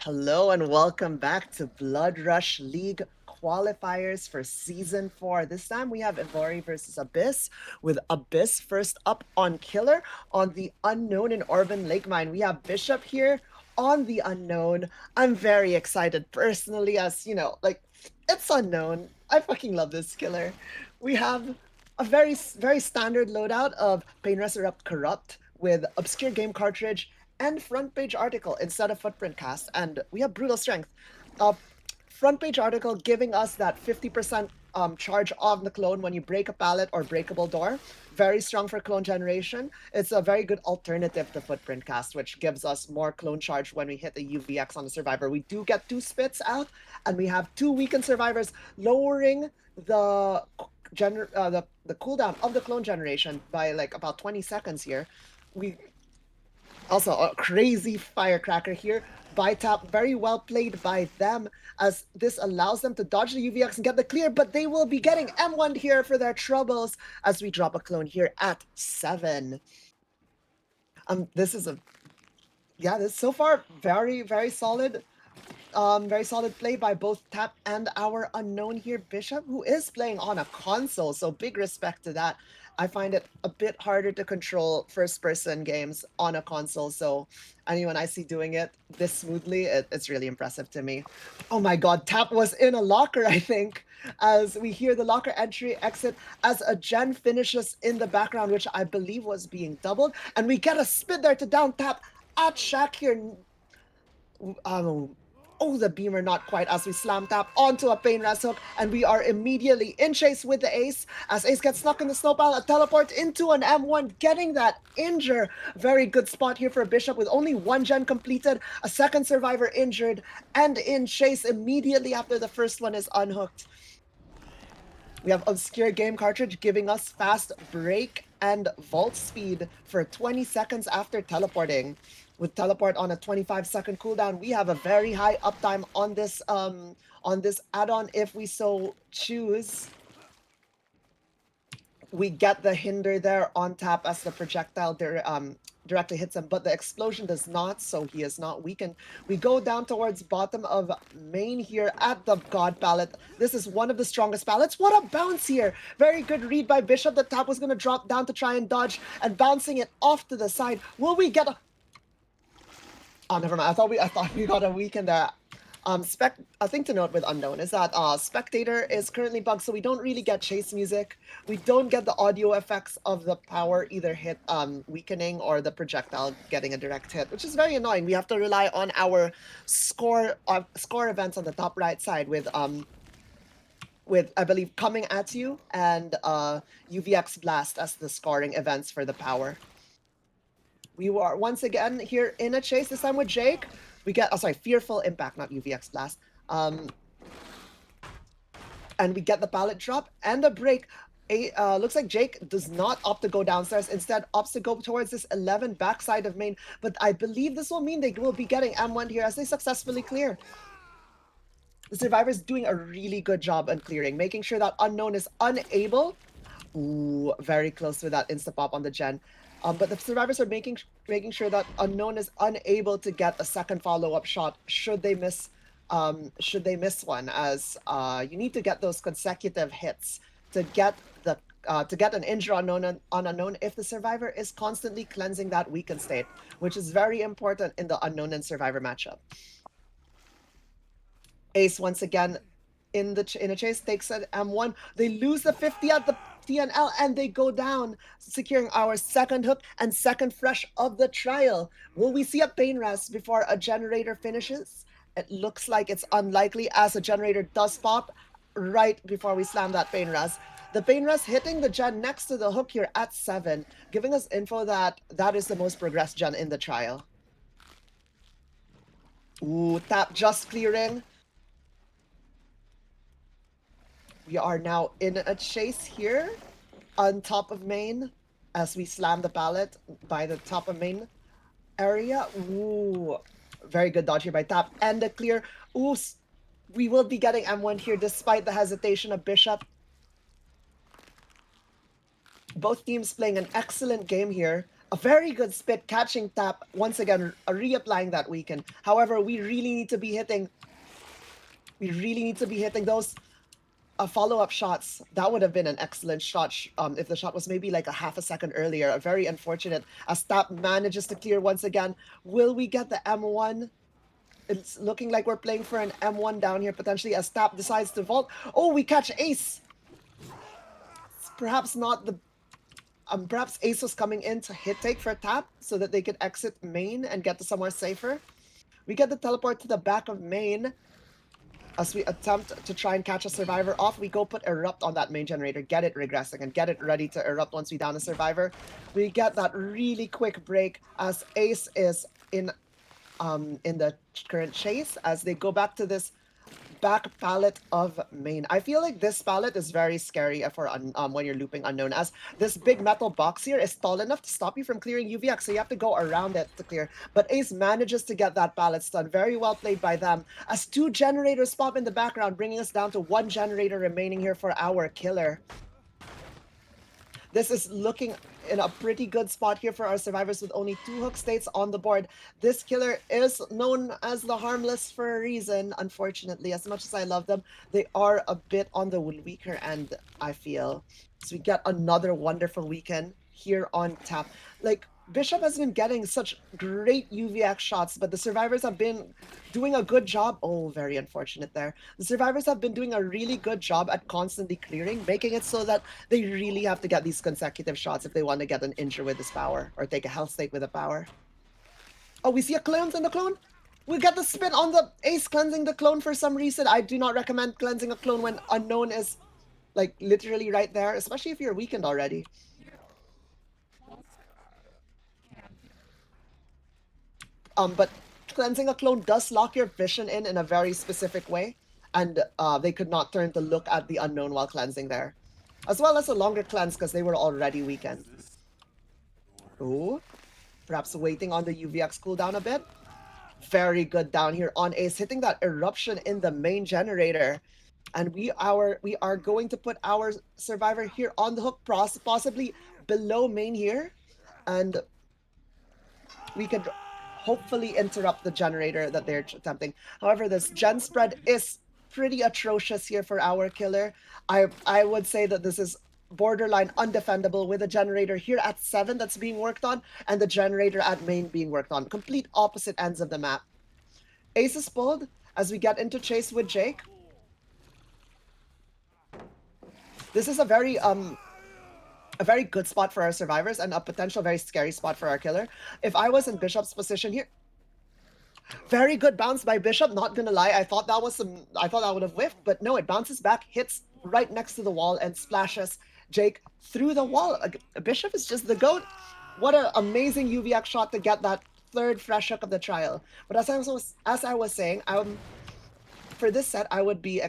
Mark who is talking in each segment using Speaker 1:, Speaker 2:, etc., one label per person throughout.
Speaker 1: Hello and welcome back to Blood Rush League qualifiers for Season 4. This time we have Evori versus Abyss, with Abyss first up on Killer on the Unknown in Orban Lake Mine. We have Bishop here on the Unknown. I'm very excited personally as, it's Unknown. I fucking love this Killer. We have a very standard loadout of Pain Resurrect Corrupt with Obscure Game Cartridge and front page article instead of footprint cast, and we have brutal strength. Front page article giving us that 50% charge of the clone when you break a pallet or breakable door. Very strong for clone generation. It's a very good alternative to footprint cast, which gives us more clone charge when we hit the UVX on the survivor. We do get 2 spits out, and we have 2 weakened survivors, lowering the cooldown of the clone generation by like about 20 seconds here. We also, a crazy firecracker here by Tap. Very well played by them, as this allows them to dodge the UVX and get the clear, but they will be getting M1 here for their troubles as we drop a clone here at 7. This is so far very solid. Very solid play by both Tap and our Unknown here, Bishop, who is playing on a console, so big respect to that. I find it a bit harder to control first-person games on a console, so anyone I see doing it this smoothly, it's really impressive to me. Oh my god, Tap was in a locker, I think, as we hear the locker entry exit as a gen finishes in the background, which I believe was being doubled, and we get a spit there to down Tap at Shaq here. Oh, the beamer not quite, as we slam Tap onto a Pain Res hook, and we are immediately in chase with the Ace, as Ace gets stuck in the snow pile, a teleport into an M1, getting that injure. Very good spot here for Bishop with only 1 gen completed, a second survivor injured, and in chase immediately after the first one is unhooked. We have Obscure Game Cartridge giving us fast break and vault speed for 20 seconds after teleporting. With teleport on a 25-second cooldown, we have a very high uptime on this add-on if we so choose. We get the hinder there on Tap as the projectile directly hits him, but the explosion does not, so he is not weakened. We go down towards bottom of main here at the God pallet. This is one of the strongest pallets. What a bounce here! Very good read by Bishop. The Tap was going to drop down to try and dodge, and bouncing it off to the side. Will we get a... Oh, never mind. I thought we got a weaken there. A thing to note with Unknown is that Spectator is currently bugged, so we don't really get chase music. We don't get the audio effects of the power either hit weakening or the projectile getting a direct hit, which is very annoying. We have to rely on our score events on the top right side with I believe Coming At You and UVX Blast as the scoring events for the power. We are once again here in a chase, this time with Jake. We get, Fearful Impact, not UVX Blast. And we get the pallet drop and a break. Looks like Jake does not opt to go downstairs, instead opts to go towards this 11 backside of main. But I believe this will mean they will be getting M1 here as they successfully clear. The survivor's doing a really good job on clearing, making sure that Unknown is unable. Ooh, very close with that insta-pop on the gen. But the survivors are making sure that Unknown is unable to get a second follow-up shot should they miss one, as you need to get those consecutive hits to get an injury on Unknown if the survivor is constantly cleansing that weakened state, which is very important in the Unknown and survivor matchup. Ace once again in a chase takes an M1. They lose the 50 at the TNL and they go down, securing our second hook and second fresh of the trial. Will we see a Pain Res before a generator finishes? It looks like it's unlikely, as a generator does pop right before we slam that Pain Res. The Pain Res hitting the gen next to the hook here at 7, giving us info that that is the most progressed gen in the trial. Ooh, Tap just clearing. We are now in a chase here on top of main as we slam the pallet by the top of main area. Ooh, very good dodge here by Tap and a clear. Ooh, we will be getting M1 here despite the hesitation of Bishop. Both teams playing an excellent game here. A very good spit catching tap, once again, reapplying that weaken. However, we really need to be hitting those follow-up shots. That would have been an excellent shot if the shot was maybe like a half a second earlier. Very unfortunate as Tap manages to clear once again. Will we get the M1? It's looking like we're playing for an M1 down here potentially as Tap decides to vault. Oh, we catch Ace. It's perhaps not the... perhaps Ace was coming in to hit take for Tap so that they could exit main and get to somewhere safer. We get the teleport to the back of main. As we attempt to try and catch a survivor off, we go put Erupt on that main generator, get it regressing, and get it ready to Erupt once we down a survivor. We get that really quick break as Ace is in the current chase as they go back to this back palette of main. I feel like this palette is very scary for when you're looping unknown, as this big metal box here is tall enough to stop you from clearing UVX, so you have to go around it to clear. But Ace manages to get that palette stun. Very well played by them, as 2 generators pop in the background, bringing us down to 1 generator remaining here for our killer. This is looking in a pretty good spot here for our survivors with only 2 hook states on the board. This killer is known as the Harmless for a reason, unfortunately. As much as I love them, they are a bit on the weaker end, I feel. So we get another wonderful weekend here on tap. Like, Bishop has been getting such great UVX shots, but the survivors have been doing a good job. Oh, very unfortunate there. The survivors have been doing a really good job at constantly clearing, making it so that they really have to get these consecutive shots if they want to get an injure with this power or take a health stake with a power. Oh, we see a cleanse in the clone? We get the spin on the Ace cleansing the clone for some reason. I do not recommend cleansing a clone when unknown is like literally right there, especially if you're weakened already. But cleansing a clone does lock your vision in a very specific way, and they could not turn to look at the unknown while cleansing there. As well as a longer cleanse because they were already weakened. Ooh, perhaps waiting on the UVX cooldown a bit. Very good down here on Ace, hitting that eruption in the main generator. And we are going to put our survivor here on the hook, possibly below main here. And we could hopefully interrupt the generator that they're attempting. However, this gen spread is pretty atrocious here for our killer. I would say that this is borderline undefendable with a generator here at 7 that's being worked on and the generator at main being worked on. Complete opposite ends of the map. Ace is pulled as we get into chase with Jake. This is a very good spot for our survivors and a potential very scary spot for our killer. If I was in Bishop's position here, very good bounce by Bishop, not gonna lie. I thought that would have whiffed, but no, it bounces back, hits right next to the wall and splashes Jake through the wall. Bishop is just the GOAT. What an amazing UVX shot to get that 3rd fresh hook of the trial. But as I was saying, for this set, I would be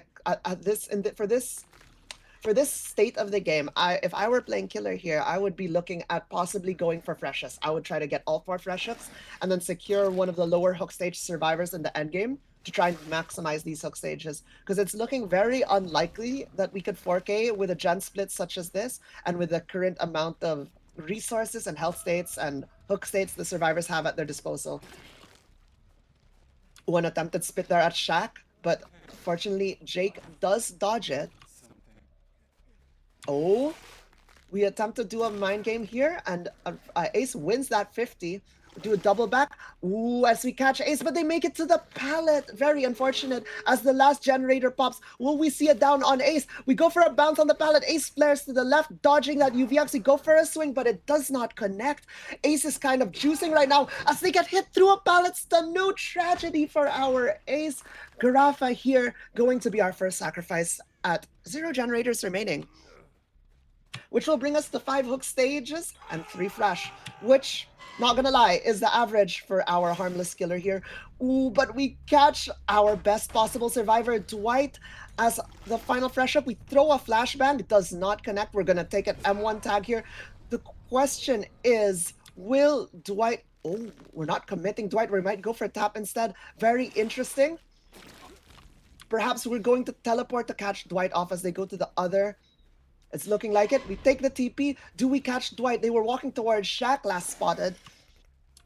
Speaker 1: for this state of the game, if I were playing killer here, I would be looking at possibly going for freshes. I would try to get all 4 fresh hooks and then secure one of the lower hook stage survivors in the endgame to try and maximize these hook stages. Because it's looking very unlikely that we could 4K with a gen split such as this and with the current amount of resources and health states and hook states the survivors have at their disposal. One attempted spit there at Shaq, but fortunately Jake does dodge it. Oh, we attempt to do a mind game here, and Ace wins that 50. Do a double back. Ooh, as we catch Ace, but they make it to the pallet. Very unfortunate as the last generator pops. Will we see it down on Ace? We go for a bounce on the pallet. Ace flares to the left, dodging that UVX. We go for a swing, but it does not connect. Ace is kind of juicing right now as they get hit through a pallet stun. No tragedy for our Ace. Garafa here going to be our first sacrifice at 0 generators remaining, which will bring us to 5 hook stages and 3 flash, which, not gonna lie, is the average for our harmless killer here. Ooh, but we catch our best possible survivor, Dwight, as the final fresh up. We throw a flashbang, does not connect. We're gonna take an M1 tag here. The question is, will Dwight... Oh, we're not committing Dwight. We might go for a tap instead. Very interesting. Perhaps we're going to teleport to catch Dwight off as they go to the other It's looking like it. We take the TP. Do we catch Dwight? They were walking towards Shaq last spotted.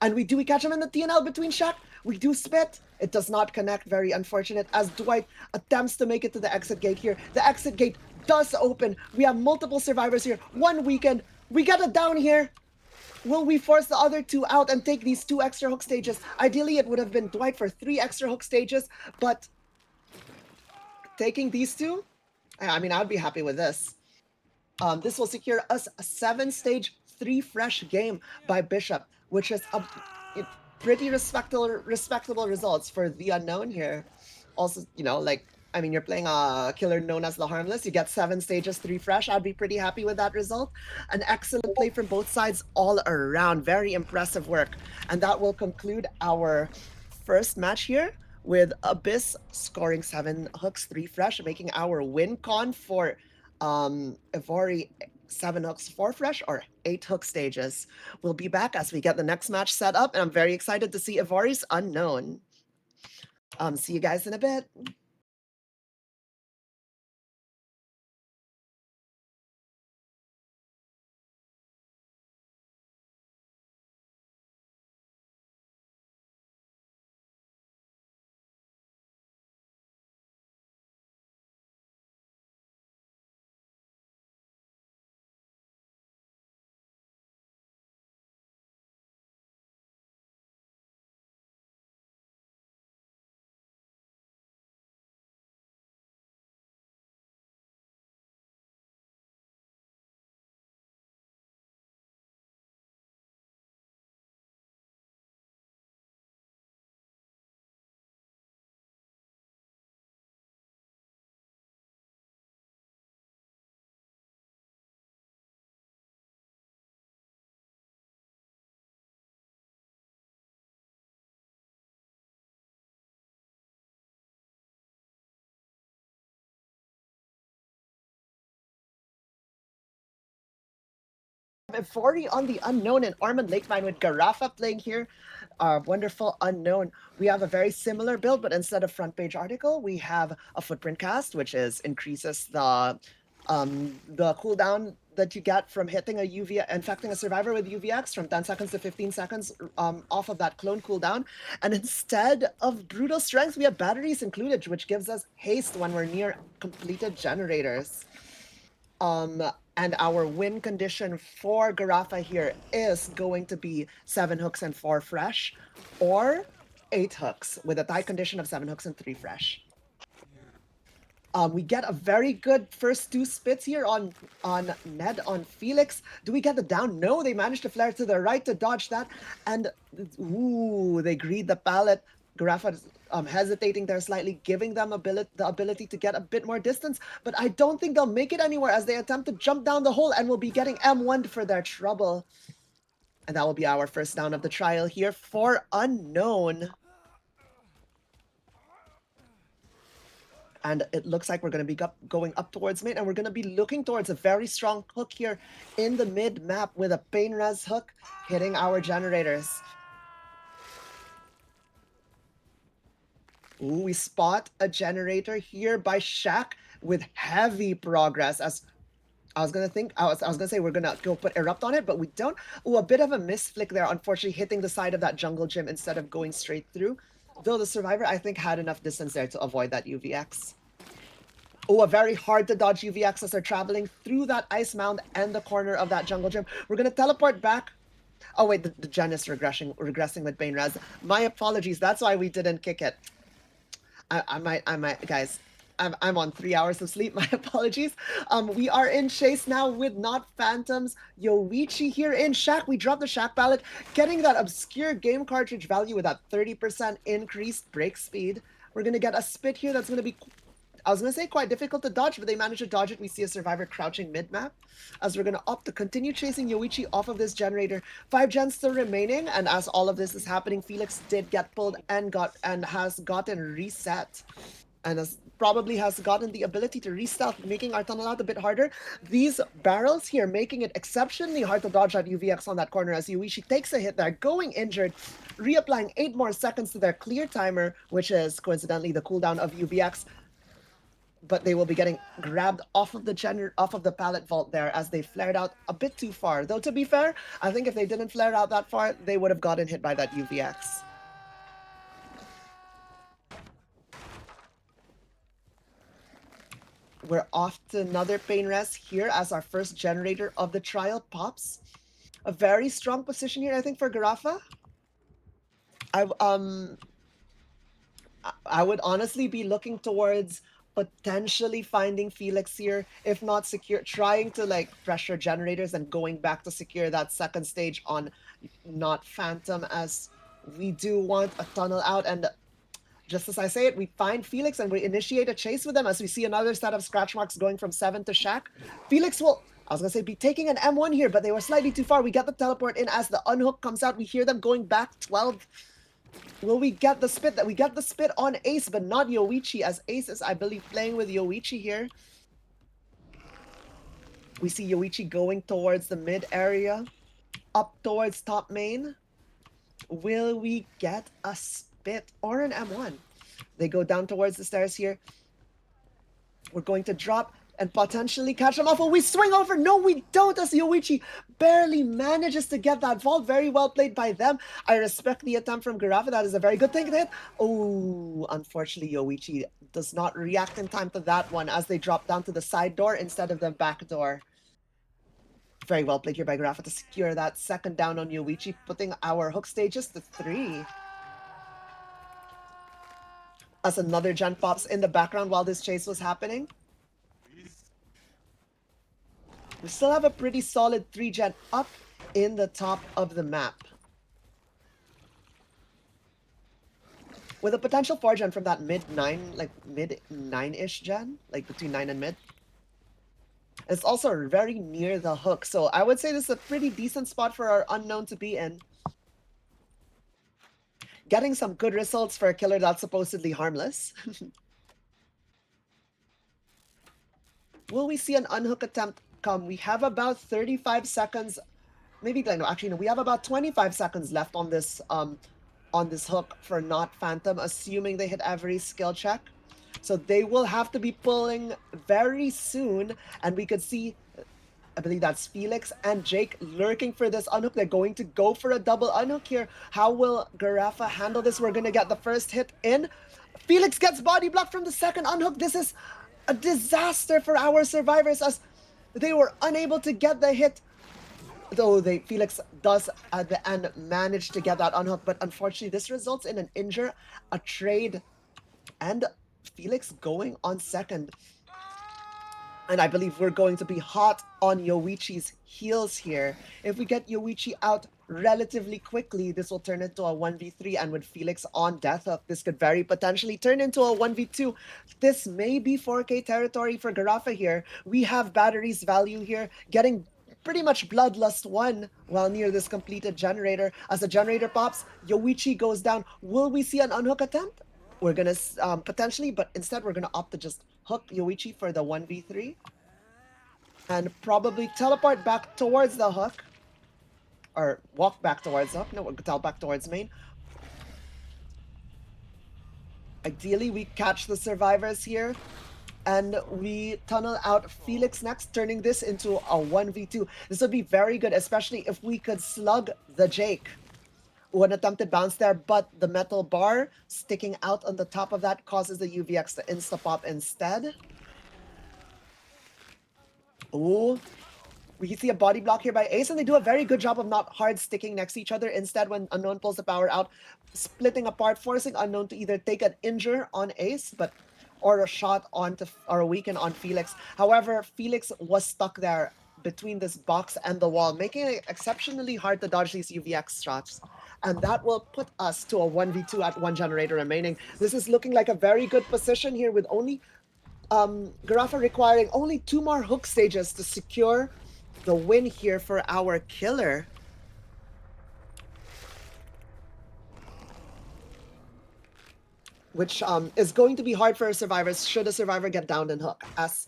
Speaker 1: And do we catch him in the TNL between Shaq? We do spit. It does not connect. Very unfortunate as Dwight attempts to make it to the exit gate here. The exit gate does open. We have multiple survivors here. One weekend. We get it down here. Will we force the other two out and take these 2 extra hook stages? Ideally, it would have been Dwight for 3 extra hook stages, but taking these 2, I mean, I'd be happy with this. This will secure us a 7-stage, 3 fresh game by Bishop, which is a pretty respectable results for the unknown here. Also, you know, like, I mean, you're playing a killer known as the Harmless. You get 7 stages, 3 fresh. I'd be pretty happy with that result. An excellent play from both sides all around. Very impressive work. And that will conclude our first match here with Abyss scoring 7 hooks, 3 fresh, making our win con for Evori 7 hooks, 4 fresh, or 8 hook stages. We'll be back as we get the next match set up, and I'm very excited to see Evori's Unknown. See you guys in a bit. Evori on the Unknown and Armand Lakemine with Garafa playing here. Our wonderful Unknown. We have a very similar build, but instead of front page article, we have a footprint cast, which increases the cooldown that you get from hitting a infecting a survivor with UVX from 10 seconds to 15 seconds off of that clone cooldown. And instead of brutal strength, we have batteries included, which gives us haste when we're near completed generators. And our win condition for Garafa here is going to be 7 hooks and 4 fresh, or 8 hooks with a tie condition of 7 hooks and 3 fresh. We get a very good first 2 spits here on Ned, on Felix. Do we get the down? No, they managed to flare to the right to dodge that. And, ooh, they greed the pallet. Garafa is hesitating there slightly, giving them the ability to get a bit more distance. But I don't think they'll make it anywhere as they attempt to jump down the hole and will be getting M1'd for their trouble. And that will be our first down of the trial here for Unknown. And it looks like we're going to be going up towards mid, and we're going to be looking towards a very strong hook here in the mid map with a pain res hook hitting our generators. Ooh, we spot a generator here by Shaq with heavy progress. As I was gonna say we're gonna go put Erupt on it, but we don't. Ooh, a bit of a misflick there, unfortunately hitting the side of that jungle gym instead of going straight through. Though the survivor, I think, had enough distance there to avoid that UVX. Oh, a very hard to dodge UVX as they're traveling through that ice mound and the corner of that jungle gym. We're gonna teleport back. Oh wait, the gen is regressing with Bane Res. My apologies. That's why we didn't kick it. I might, guys. I'm on 3 hours of sleep. My apologies. We are in chase now with not Phantoms. Yoichi here in Shaq. We dropped the Shaq pallet, getting that obscure game cartridge value with that 30% increased break speed. We're gonna get a spit here that's gonna be, I was gonna say quite difficult to dodge, but they managed to dodge it. We see a survivor crouching mid-map as we're gonna opt to continue chasing Yoichi off of this generator. 5 gens still remaining, and as all of this is happening, Felix did get pulled and has gotten reset. And probably has gotten the ability to re-stealth, making our tunnel out a bit harder. These barrels here making it exceptionally hard to dodge that UVX on that corner as Yoichi takes a hit there, going injured, reapplying 8 more seconds to their clear timer, which is coincidentally the cooldown of UVX. but they will be getting grabbed off of the pallet vault there as they flared out a bit too far. Though to be fair, I think if they didn't flare out that far, they would have gotten hit by that UVX. We're off to another pain rest here as our first generator of the trial pops. A very strong position here, I think, for Garafa. I would honestly be looking towards potentially finding Felix here, if not secure, trying to like pressure generators and going back to secure that second stage on not Phantom, as we do want a tunnel out. And just as I say it, we find Felix and we initiate a chase with them as we see another set of scratch marks going from 7 to Shack. Felix will, I was going to say, be taking an M1 here, but they were slightly too far. We get the teleport in as the unhook comes out. We hear them going back 12. Will we get the spit? That we get the spit on Ace, but not Yoichi, as Ace is, I believe, playing with Yoichi here. We see Yoichi going towards the mid area, up towards top main. Will we get a spit or an M1? They go down towards the stairs here. We're going to drop and potentially catch them off. Will we swing over? No, we don't, as Yoichi barely manages to get that vault. Very well played by them. I respect the attempt from Garafa. That is a very good thing to hit. Oh, unfortunately, Yoichi does not react in time to that one as they drop down to the side door instead of the back door. Very well played here by Garafa to secure that second down on Yoichi, putting our hook stages to 3. As another gen pops in the background while this chase was happening. We still have a pretty solid 3-gen up in the top of the map. With a potential 4-gen from that mid-9, like mid-9-ish gen, like between 9 and mid. It's also very near the hook, so I would say this is a pretty decent spot for our unknown to be in. Getting some good results for a killer that's supposedly harmless. Will we see an unhook attempt come? We have about 35 seconds, maybe no, actually no, we have about 25 seconds left on this hook for not Phantom, assuming they hit every skill check. So they will have to be pulling very soon, and we could see, I believe that's Felix and Jake lurking for this unhook. They're going to go for a double unhook here. How will Garafa handle this? We're going to get the first hit in. Felix gets body blocked from the second unhook. This is a disaster for our survivors as they were unable to get the hit. Though Felix does at the end manage to get that unhook, but unfortunately this results in an injure, a trade, and Felix going on second. And I believe we're going to be hot on Yoichi's heels here. If we get Yoichi out relatively quickly, this will turn into a 1v3, and with Felix on death hook, this could very potentially turn into a 1v2. This may be 4K territory for Garafa here. We have batteries value here, getting pretty much Bloodlust 1 while near this completed generator. As the generator pops, Yoichi goes down. Will we see an unhook attempt? We're gonna potentially, but instead we're gonna opt to just hook Yoichi for the 1v3 and probably teleport back towards the hook, or walk back towards the hook. No, we'll teleport back towards main. Ideally, we catch the survivors here and we tunnel out Felix next, turning this into a 1v2. This would be very good, especially if we could slug the Jake. One attempted bounce there, but the metal bar sticking out on the top of that causes the UVX to insta-pop instead. Ooh. We see a body block here by Ace, and they do a very good job of not hard sticking next to each other. Instead, when Unknown pulls the power out, splitting apart, forcing Unknown to either take an injure on Ace, or a shot onto, or a weaken on Felix. However, Felix was stuck there between this box and the wall, making it exceptionally hard to dodge these UVX shots. And that will put us to a 1v2 at 1 generator remaining. This is looking like a very good position here, with only Garafa requiring only 2 more hook stages to secure the win here for our killer. Which is going to be hard for survivors should a survivor get downed in hook, as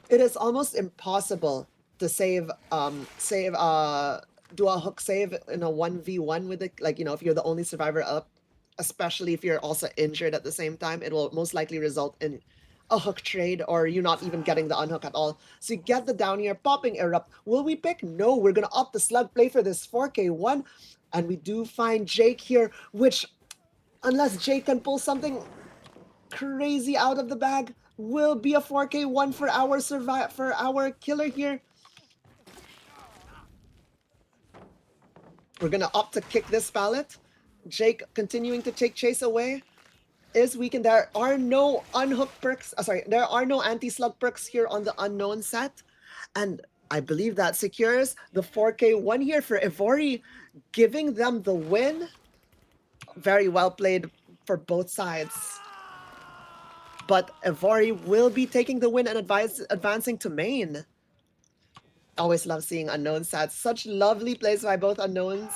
Speaker 1: it is almost impossible to do a hook save in a 1v1 with it. Like, you know, if you're the only survivor up, especially if you're also injured at the same time, it will most likely result in a hook trade or you not even getting the unhook at all. So you get the down here, popping Erupt. Will we pick? No, we're going to opt the slug play for this 4K1. And we do find Jake here, which, unless Jake can pull something crazy out of the bag, will be a 4K1 for our killer here. We're going to opt to kick this pallet. Jake continuing to take Chase away is weakened. There are no unhook perks. There are no anti-slug perks here on the unknown set. And I believe that secures the 4K1 here for Evori, giving them the win. Very well played for both sides. But Evori will be taking the win and advancing to main. Always love seeing unknown sets. Such lovely plays by both unknowns.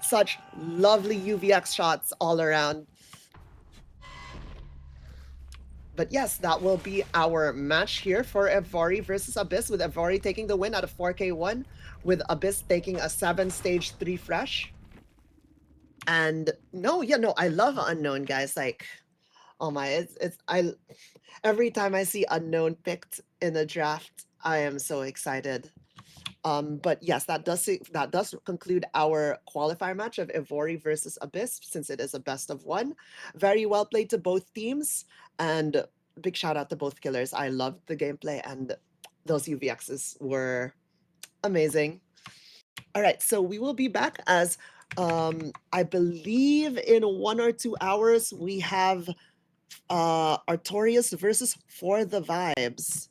Speaker 1: Such lovely UVX shots all around. But yes, that will be our match here for Evori versus Abyss, with Evori taking the win at a 4K1, with Abyss taking a 7-stage 3 fresh. And no, I love Unknown, guys. Like, oh my, every time I see Unknown picked in a draft, I am so excited. But yes, that does conclude our qualifier match of Evori versus Abyss, since it is a best of one. Very well played to both teams, and big shout out to both killers. I loved the gameplay, and those UVXs were amazing. All right, so we will be back as I believe in 1 or 2 hours we have Artorias versus For the Vibes,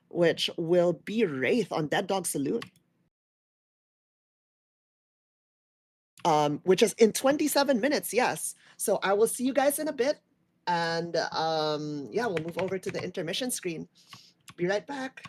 Speaker 1: which will be Wraith on Dead Dog Salute. Which is in 27 minutes, yes. So I will see you guys in a bit. And yeah, we'll move over to the intermission screen. Be right back.